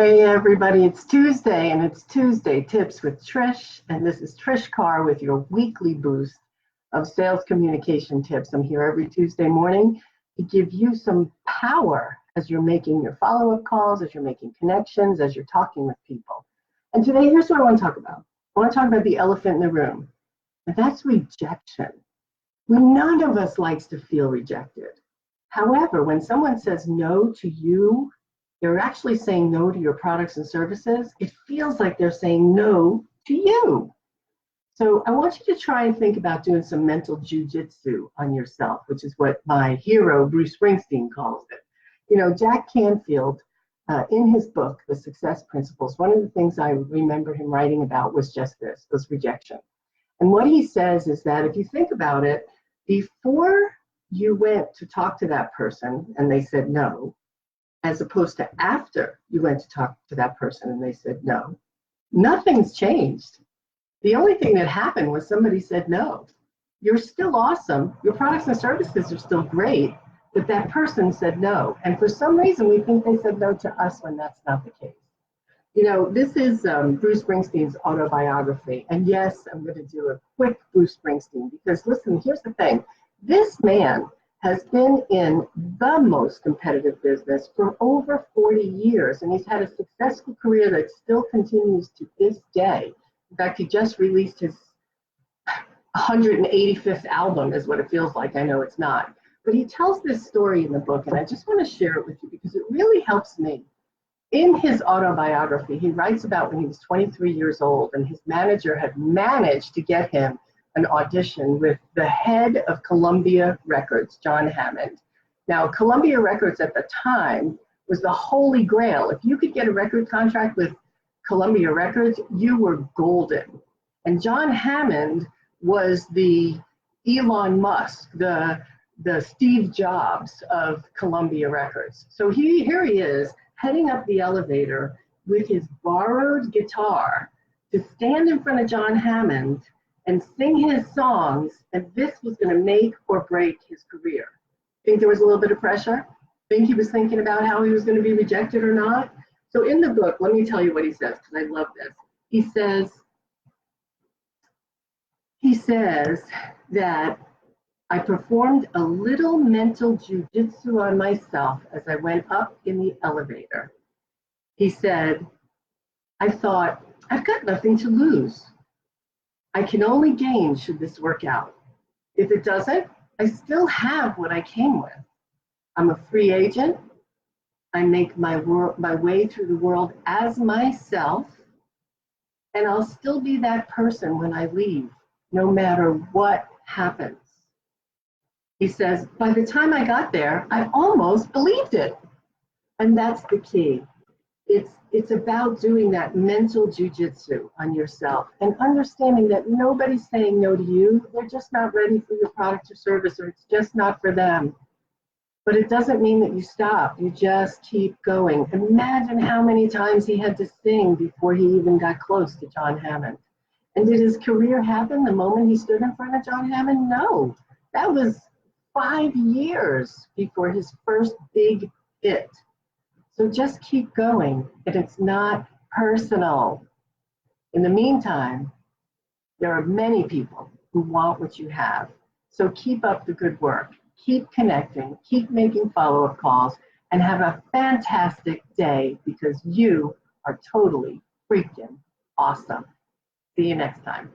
Hey everybody, it's Tuesday and it's Tuesday Tips with Trish, and this is Trish Carr with your weekly boost of sales communication tips. I'm here every Tuesday morning to give you some power as you're making your follow-up calls, as you're making connections, as you're talking with people. And today, here's what I want to talk about. I want to talk about the elephant in the room, and that's rejection. None of us likes to feel rejected. However, when someone says no to you, they're actually saying no to your products and services. It feels like they're saying no to you. So I want you to try and think about doing some mental jujitsu on yourself, which is what my hero, Bruce Springsteen, calls it. You know, Jack Canfield, in his book, The Success Principles, one of the things I remember him writing about was just this, was rejection. And what he says is that if you think about it, before you went to talk to that person and they said no, as opposed to after you went to talk to that person and they said no, nothing's changed. The only thing that happened was somebody said no. You're still awesome. Your products and services are still great, but that person said no. And for some reason, we think they said no to us when that's not the case. You know, this is Bruce Springsteen's autobiography. And yes, I'm going to do a quick Bruce Springsteen because listen, here's the thing. This man has been in the most competitive business for over 40 years, and he's had a successful career that still continues to this day. In fact, he just released his 185th album, is what it feels like. I know it's not. But he tells this story in the book, and I just want to share it with you because it really helps me. In his autobiography, he writes about when he was 23 years old, and his manager had managed to get him an audition with the head of Columbia Records, John Hammond. Now, Columbia Records at the time was the holy grail. If you could get a record contract with Columbia Records, you were golden. And John Hammond was the Elon Musk, the Steve Jobs of Columbia Records. So here he is, heading up the elevator with his borrowed guitar to stand in front of John Hammond and sing his songs, and this was going to make or break his career. Think there was a little bit of pressure? Think he was thinking about how he was going to be rejected or not? So in the book, let me tell you what he says, because I love this. He says that I performed a little mental jujitsu on myself as I went up in the elevator. He said, I thought, I've got nothing to lose. I can only gain should this work out. If it doesn't, I still have what I came with. I'm a free agent. I make my way through the world as myself, and I'll still be that person when I leave, no matter what happens. He says, by the time I got there, I almost believed it. And that's the key. It's about doing that mental jujitsu on yourself and understanding that nobody's saying no to you. They're just not ready for your product or service, or it's just not for them. But it doesn't mean that you stop. You just keep going. Imagine how many times he had to sing before he even got close to John Hammond. And did his career happen the moment he stood in front of John Hammond? No. That was 5 years before his first big hit. So just keep going, and it's not personal. In the meantime, there are many people who want what you have. So keep up the good work. Keep connecting, keep making follow-up calls, and have a fantastic day because you are totally freaking awesome. See you next time.